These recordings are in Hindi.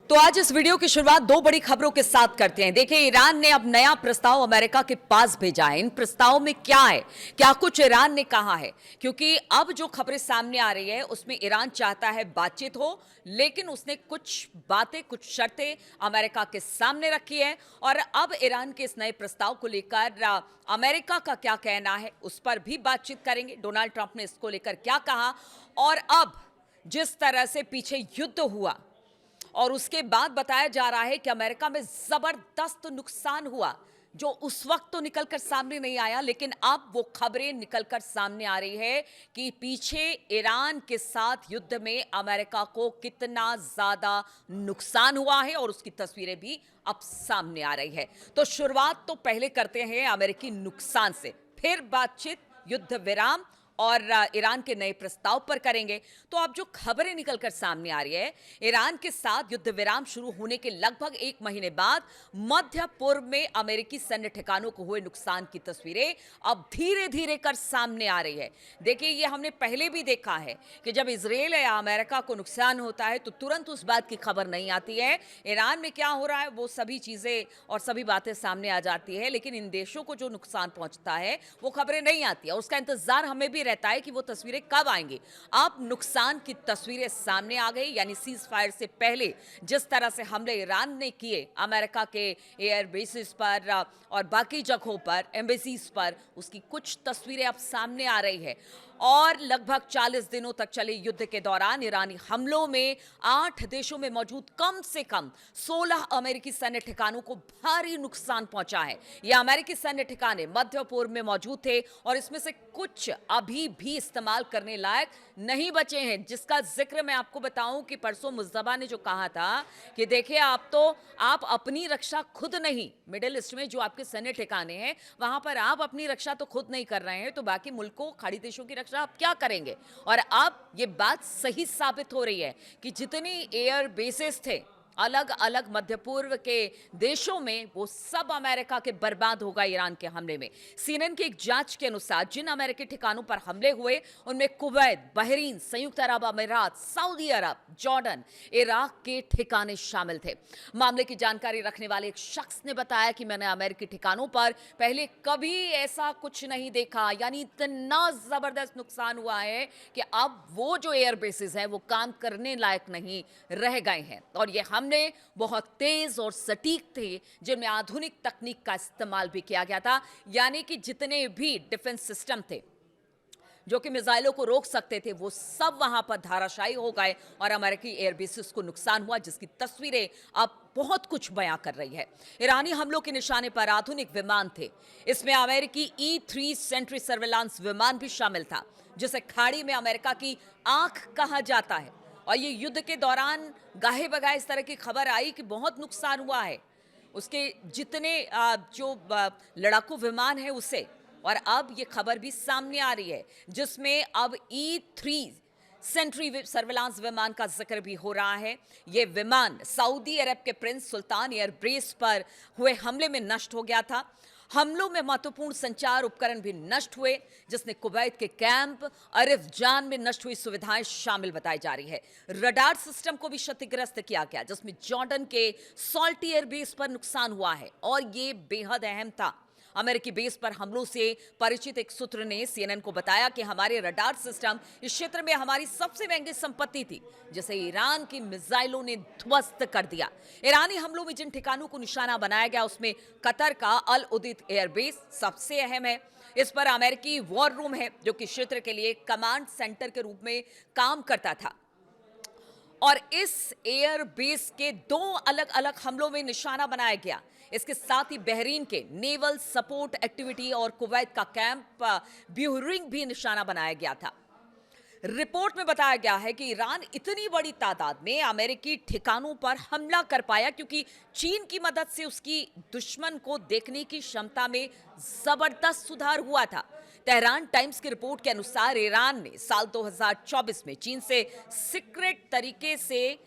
तो आज इस वीडियो की शुरुआत दो बड़ी खबरों के साथ करते हैं। देखिए, ईरान ने अब नया प्रस्ताव अमेरिका के पास भेजा है। इन प्रस्ताव में क्या है, क्या कुछ ईरान ने कहा है, क्योंकि अब जो खबरें सामने आ रही है उसमें ईरान चाहता है बातचीत हो, लेकिन उसने कुछ बातें, कुछ शर्तें अमेरिका के सामने रखी है। और अब ईरान के इस नए प्रस्ताव को लेकर अमेरिका का क्या कहना है, उस पर भी बातचीत करेंगे। डोनाल्ड ट्रंप ने इसको लेकर क्या कहा, और अब जिस तरह से पीछे युद्ध हुआ और उसके बाद बताया जा रहा है कि अमेरिका में जबरदस्त नुकसान हुआ, जो उस वक्त तो निकलकर सामने नहीं आया, लेकिन अब वो खबरें निकलकर सामने आ रही है कि पीछे ईरान के साथ युद्ध में अमेरिका को कितना ज्यादा नुकसान हुआ है, और उसकी तस्वीरें भी अब सामने आ रही है। तो शुरुआत तो पहले करते हैं अमेरिकी नुकसान से, फिर बातचीत युद्ध विराम और ईरान के नए प्रस्ताव पर करेंगे। तो अब जो खबरें निकलकर सामने आ रही है, ईरान के साथ युद्ध विराम शुरू होने के लगभग एक महीने बाद मध्य पूर्व में अमेरिकी सैन्य ठिकानों को हुए नुकसान की तस्वीरें अब धीरे धीरे कर सामने आ रही है। देखिए, ये हमने पहले भी देखा है कि जब इजराइल या अमेरिका को नुकसान होता है तो तुरंत उस बात की खबर नहीं आती है। ईरान में क्या हो रहा है वो सभी चीजें और सभी बातें सामने आ जाती है, लेकिन इन देशों को जो नुकसान पहुंचता है वो खबरें नहीं आती है। उसका इंतजार हमें भी रहता है कि वो तस्वीरें कब आएंगी। अब नुकसान की तस्वीरें सामने आ गई, यानी सीज फायर से पहले जिस तरह से हमले ईरान ने किए अमेरिका के एयर बेसिस पर और बाकी जगहों पर, एम्बेसीज पर, उसकी कुछ तस्वीरें अब सामने आ रही है। और लगभग 40 दिनों तक चले युद्ध के दौरान ईरानी हमलों में 8 देशों में मौजूद कम से कम 16 अमेरिकी सैन्य ठिकानों को भारी नुकसान पहुंचा है। ये अमेरिकी सैन्य ठिकाने मध्य पूर्व में मौजूद थे, और इसमें से कुछ अभी भी इस्तेमाल करने लायक नहीं बचे हैं, जिसका जिक्र मैं आपको बताऊं कि परसों मुज्तबा ने जो कहा था कि देखिए, आप अपनी रक्षा खुद नहीं, मिडिल ईस्ट में जो आपके सैन्य ठिकाने हैं वहां पर आप अपनी रक्षा तो खुद नहीं कर रहे हैं, तो बाकी मुल्कों, खाड़ी देशों की रक्षा आप क्या करेंगे। और अब ये बात सही साबित हो रही है कि जितनी एयर बेसेस थे अलग अलग मध्य पूर्व के देशों में, वो सब अमेरिका के बर्बाद हो गए ईरान के हमले में। सीएनएन की एक जांच के अनुसार जिन अमेरिकी ठिकानों पर हमले हुए उनमें कुवैत, बहरीन, संयुक्त अरब अमीरात, सऊदी अरब, जॉर्डन, इराक के ठिकाने शामिल थे। मामले की जानकारी रखने वाले एक शख्स ने बताया कि मैंने अमेरिकी ठिकानों पर पहले कभी ऐसा कुछ नहीं देखा, यानी इतना जबरदस्त नुकसान हुआ है कि अब वो जो एयर बेसिस हैं वो काम करने लायक नहीं रह गए हैं। और ये हमले बहुत तेज और सटीक थे, जिनमें आधुनिक तकनीक का इस्तेमाल भी किया गया था, यानी कि जितने भी डिफेंस सिस्टम थे जो कि मिसाइलों को रोक सकते थे, वो सब वहां पर धाराशायी हो गए और अमेरिकी एयरबेसिस को नुकसान हुआ, जिसकी तस्वीरें अब बहुत कुछ बयां कर रही है। ईरानी हमलों के निशाने पर आधुनिक विमान थे। इसमें अमेरिकी E-3 सेंट्री सर्वेलांस विमान भी शामिल था, जिसे खाड़ी में अमेरिका की आंख कहा जाता है। और ये युद्ध के दौरान गाहे बगाहे इस तरह की खबर आई कि बहुत नुकसान हुआ है उसके जितने जो लड़ाकू विमान है उसे। और अब ये खबर भी सामने आ रही है, जिसमें अब E-3 सेंट्री सर्विलांस विमान का जिक्र भी हो रहा है। ये विमान सऊदी अरब के प्रिंस सुल्तान एयरबेस पर हुए हमले में नष्ट हो गया था। हमलों में महत्वपूर्ण संचार उपकरण भी नष्ट हुए, जिसने कुवैत के कैंप अरिफजान में नष्ट हुई सुविधाएं शामिल बताई जा रही है। रडार सिस्टम को भी क्षतिग्रस्त किया गया, जिसमें जॉर्डन के सॉल्ट एयरबेस पर नुकसान हुआ है, और ये बेहद अहम था। अमेरिकी बेस पर हमलों से परिचित एक सूत्र ने सीएनएन को बताया कि हमारे रडार सिस्टम इस क्षेत्र में हमारी सबसे महंगी संपत्ति थी, जिसे ईरान की मिसाइलों ने ध्वस्त कर दिया। ईरानी हमलों में जिन ठिकानों को निशाना बनाया गया उसमें कतर का अल उदीद एयरबेस सबसे अहम है। इस पर अमेरिकी वॉर रूम है, जो कि क्षेत्र के लिए कमांड सेंटर के रूप में काम करता था। और इस एयर बेस के 2 अलग अलग हमलों में निशाना बनाया गया। इसके साथ ही बहरीन के नेवल सपोर्ट एक्टिविटी और कुवैत का कैंप ब्यूहरिंग भी निशाना बनाया गया था। रिपोर्ट में बताया गया है कि ईरान इतनी बड़ी तादाद में अमेरिकी ठिकानों पर हमला कर पाया क्योंकि चीन की मदद से उसकी दुश्मन को देखने की क्षमता में जबरदस्त सुधार हुआ था। तेहरान टाइम्स की रिपोर्ट के अनुसार ईरान ने साल 2024 में चीन से सीक्रेट तरीके से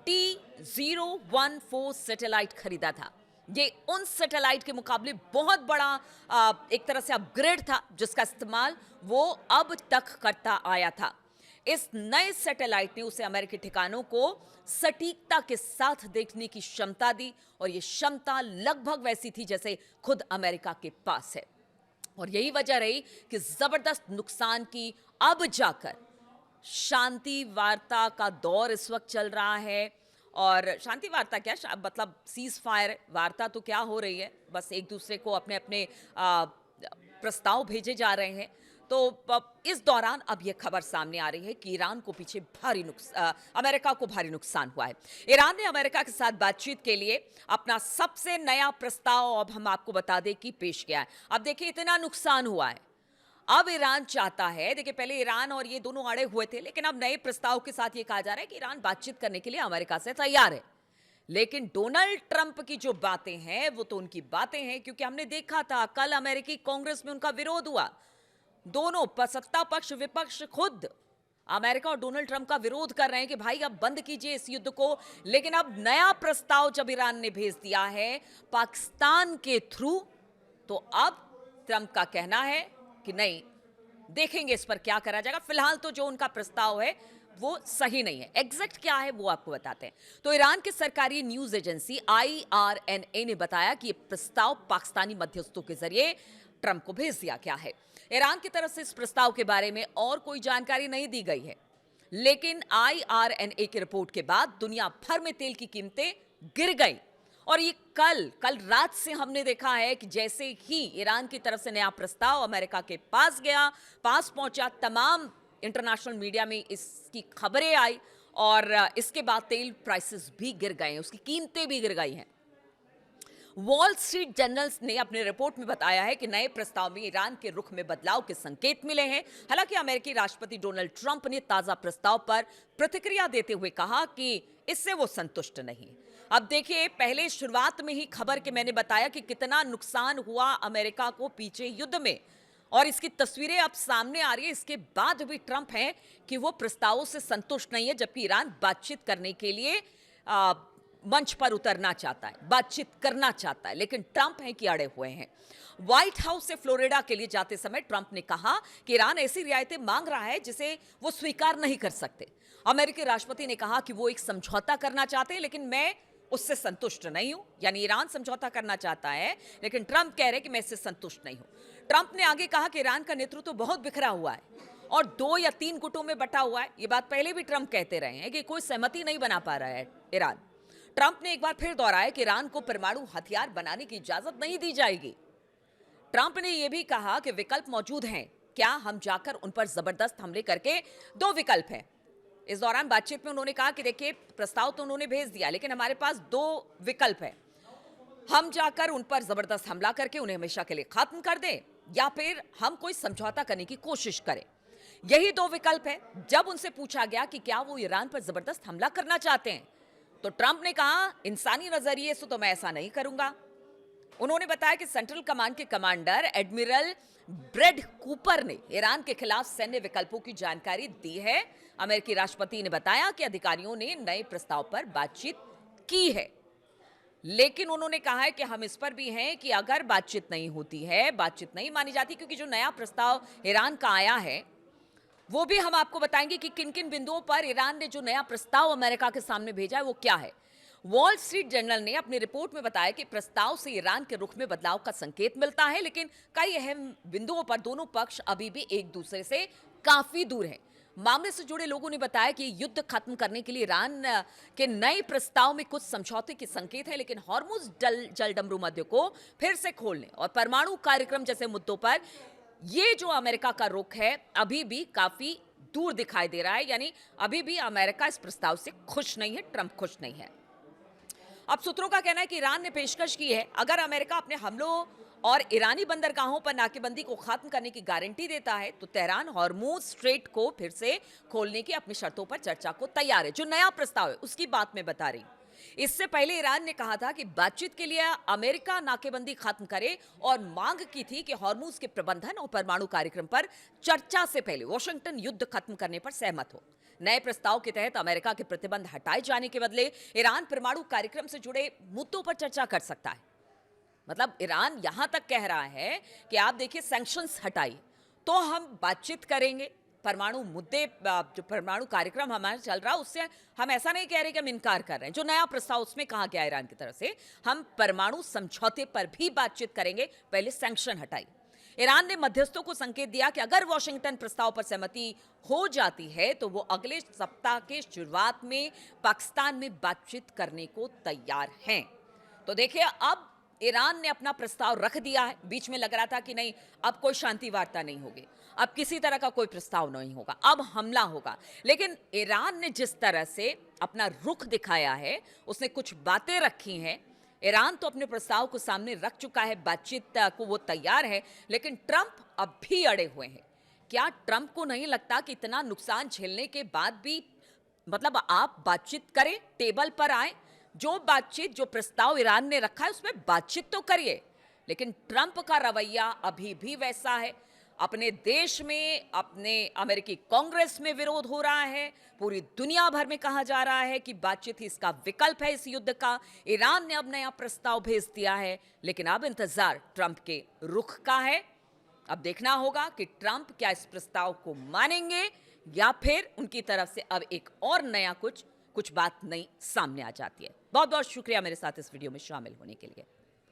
T014 सैटेलाइट खरीदा था। ये उन सैटेलाइट के मुकाबले बहुत बड़ा एक तरह से अपग्रेड था, जिसका इस्तेमाल वो अब तक करता आया था। इस नए सैटेलाइट ने उसे अमेरिकी ठिकानों को सटीकता के साथ देखने की क्षमता दी और यह क्षमता लगभग वैसी थी जैसे खुद अमेरिका के पास है। और यही वजह रही कि जबरदस्त नुकसान की अब जाकर शांति वार्ता का दौर इस वक्त चल रहा है। और शांति वार्ता क्या, मतलब सीज फायर वार्ता तो क्या हो रही है, बस एक दूसरे को अपने अपने प्रस्ताव भेजे जा रहे हैं। तो इस दौरान अब यह खबर सामने आ रही है कि ईरान को पीछे अमेरिका को भारी नुकसान हुआ है। ईरान ने अमेरिका के साथ बातचीत के लिए अपना सबसे नया प्रस्ताव अब हम आपको बता दें कि पेश किया है। अब देखिए, इतना नुकसान हुआ है, अब ईरान चाहता है, देखिए पहले ईरान और ये दोनों अड़े हुए थे, लेकिन अब नए प्रस्ताव के साथ ये कहा जा रहा है कि ईरान बातचीत करने के लिए अमेरिका से तैयार है। लेकिन डोनाल्ड ट्रंप की जो बातें हैं वो तो उनकी बातें हैं, क्योंकि हमने देखा था कल अमेरिकी कांग्रेस में उनका विरोध हुआ। दोनों सत्ता पक्ष विपक्ष खुद अमेरिका और डोनाल्ड ट्रंप का विरोध कर रहे हैं कि भाई अब बंद कीजिए इस युद्ध को। लेकिन अब नया प्रस्ताव जब ईरान ने भेज दिया है पाकिस्तान के थ्रू, तो अब ट्रंप का कहना है कि नहीं, देखेंगे इस पर क्या करा जाएगा। फिलहाल तो जो उनका प्रस्ताव है वो सही नहीं है। एग्जैक्ट क्या है वो आपको बताते हैं। तो ईरान की सरकारी न्यूज एजेंसी IRNA ने बताया कि यह प्रस्ताव पाकिस्तानी मध्यस्थों के जरिए ट्रंप को भेज दिया गया है। ईरान की तरफ से इस प्रस्ताव के बारे में और कोई जानकारी नहीं दी गई है, लेकिन IRNA की रिपोर्ट के बाद दुनिया भर में तेल की कीमतें गिर गई। और ये कल रात से हमने देखा है कि जैसे ही ईरान की तरफ से नया प्रस्ताव अमेरिका के पास पहुंचा, तमाम इंटरनेशनल मीडिया में इसकी खबरें आई और इसके बाद तेल प्राइसेस भी गिर गए हैं, उसकी कीमतें भी गिर गई हैं। वॉल स्ट्रीट जर्नल्स ने अपने रिपोर्ट में बताया है कि नए प्रस्ताव में ईरान के रुख में बदलाव के संकेत मिले हैं। हालांकि अमेरिकी राष्ट्रपति डोनाल्ड ट्रंप ने ताजा प्रस्ताव पर प्रतिक्रिया देते हुए कहा कि इससे वो संतुष्ट नहीं। अब देखिए, पहले शुरुआत में ही खबर के मैंने बताया कि कितना नुकसान हुआ अमेरिका को पीछे युद्ध में, और इसकी तस्वीरें अब सामने आ रही है। इसके बाद भी ट्रंप हैं कि वो प्रस्तावों से संतुष्ट नहीं है, जबकि ईरान बातचीत करने के लिए मंच पर उतरना चाहता है, बातचीत करना चाहता है, लेकिन ट्रंप हैं कि अड़े हुए हैं। व्हाइट हाउस से फ्लोरिडा के लिए जाते समय ट्रंप ने कहा कि ईरान ऐसी रियायतें मांग रहा है जिसे वो स्वीकार नहीं कर सकते। अमेरिकी राष्ट्रपति ने कहा कि वो एक समझौता करना चाहते हैं, लेकिन मैं उससे संतुष्ट नहीं हूं। यानी ईरान समझौता करना चाहता है, लेकिन ट्रंप कह रहे हैं कि मैं इससे संतुष्ट नहीं हूं। ट्रंप ने आगे कहा कि ईरान का नेतृत्व बहुत बिखरा हुआ है और 2 या 3 गुटों में बटा हुआ है। ये बात पहले भी ट्रंप कहते रहे हैं कि कोई सहमति नहीं बना पा रहा है ईरान। ट्रंप ने एक बार फिर दोहराया कि ईरान को परमाणु हथियार बनाने की इजाजत नहीं दी जाएगी। ट्रंप ने यह भी कहा कि विकल्प मौजूद हैं, क्या हम जाकर उन पर जबरदस्त हमले करके। 2 विकल्प हैं। इस दौरान बातचीत में उन्होंने कहा कि देखिए, प्रस्ताव तो उन्होंने भेज दिया, लेकिन हमारे पास 2 विकल्प है। हम जाकर उन पर जबरदस्त हमला करके उन्हें हमेशा के लिए खत्म कर दें, या फिर हम कोई समझौता करने की कोशिश करें। यही 2 विकल्प है। जब उनसे पूछा गया कि क्या वो ईरान पर जबरदस्त हमला करना चाहते हैं, तो ट्रंप ने कहा, इंसानी नजरिए से तो मैं ऐसा नहीं करूंगा। उन्होंने बताया कि सेंट्रल कमांड के कमांडर एडमिरल ब्रेड कूपर ने ईरान के खिलाफ सैन्य विकल्पों की जानकारी दी है। अमेरिकी राष्ट्रपति ने बताया कि अधिकारियों ने नए प्रस्ताव पर बातचीत की है, लेकिन उन्होंने कहा है कि हम इस पर भी हैं कि अगर बातचीत नहीं होती है, बातचीत नहीं मानी जाती, क्योंकि जो नया प्रस्ताव ईरान का आया है वो भी हम आपको बताएंगे कि किन किन बिंदुओं पर ईरान ने जो नया प्रस्ताव अमेरिका के सामने भेजा है वो क्या है। वॉल स्ट्रीट जर्नल ने अपनी रिपोर्ट में बताया कि प्रस्ताव से ईरान के रुख में बदलाव का संकेत मिलता है, लेकिन कई अहम बिंदुओं पर दोनों पक्ष अभी भी एक दूसरे से काफी दूर हैं। मामले से जुड़े लोगों ने बताया कि युद्ध खत्म करने के लिए ईरान के नए प्रस्ताव में कुछ समझौते के संकेत है, लेकिन हॉर्मुज जलडमरू मध्य को फिर से खोलने और परमाणु कार्यक्रम जैसे मुद्दों पर ये जो अमेरिका का रुख है अभी भी काफी दूर दिखाई दे रहा है। यानी अभी भी अमेरिका इस प्रस्ताव से खुश नहीं है, ट्रंप खुश नहीं है। अब सूत्रों का कहना है कि ईरान ने पेशकश की है, अगर अमेरिका अपने हमलों और ईरानी बंदरगाहों पर नाकेबंदी को खत्म करने की गारंटी देता है, तो तेहरान हॉर्मुज स्ट्रेट को फिर से खोलने की अपनी शर्तों पर चर्चा को तैयार है। जो नया प्रस्ताव है उसकी बात मैं बता रही हूं। इससे पहले ईरान ने कहा था कि बातचीत के लिए अमेरिका नाकेबंदी खत्म करे और मांग की थी कि हॉर्मुज के प्रबंधन और परमाणु कार्यक्रम पर चर्चा से पहले वॉशिंगटन युद्ध खत्म करने पर सहमत हो। नए प्रस्ताव के तहत अमेरिका के प्रतिबंध हटाए जाने के बदले ईरान परमाणु कार्यक्रम से जुड़े मुद्दों पर चर्चा कर सकता है। मतलब ईरान यहां तक कह रहा है कि आप देखिए, सैंक्शंस हटाइए तो हम बातचीत करेंगे, परमाणु मुद्दे जो परमाणु कार्यक्रम हमारा चल रहा है उससे हम ऐसा नहीं कह रहे कि हम इनकार कर रहे हैं। जो नया प्रस्ताव उसमें कहा गया ईरान की तरफ से, हम परमाणु समझौते पर भी बातचीत करेंगे, पहले सैंक्शन हटाइए। ईरान ने मध्यस्थों को संकेत दिया कि अगर वॉशिंगटन प्रस्ताव पर सहमति हो जाती है तो वो अगले सप्ताह के शुरुआत में पाकिस्तान में बातचीत करने को तैयार हैं। तो देखिए, अब ईरान ने अपना प्रस्ताव रख दिया है। बीच में लग रहा था कि नहीं, अब कोई शांति वार्ता नहीं होगी, अब किसी तरह का कोई प्रस्ताव नहीं होगा, अब हमला होगा। लेकिन ईरान ने जिस तरह से अपना रुख दिखाया है, उसने कुछ बातें रखी हैं। ईरान तो अपने प्रस्ताव को सामने रख चुका है, बातचीत को वो तैयार है, लेकिन ट्रंप अब भी अड़े हुए हैं। क्या ट्रंप को नहीं लगता कि इतना नुकसान झेलने के बाद भी मतलब आप बातचीत करें, टेबल पर आए, जो बातचीत, जो प्रस्ताव ईरान ने रखा है उसमें बातचीत तो करिए। लेकिन ट्रंप का रवैया अभी भी वैसा है। अपने देश में, अपने अमेरिकी कांग्रेस में विरोध हो रहा है, पूरी दुनिया भर में कहा जा रहा है कि बातचीत ही इसका विकल्प है इस युद्ध का। ईरान ने अब नया प्रस्ताव भेज दिया है, लेकिन अब इंतजार ट्रंप के रुख का है। अब देखना होगा कि ट्रंप क्या इस प्रस्ताव को मानेंगे या फिर उनकी तरफ से अब एक और नया कुछ बात नई सामने आ जाती है। बहुत बहुत शुक्रिया मेरे साथ इस वीडियो में शामिल होने के लिए।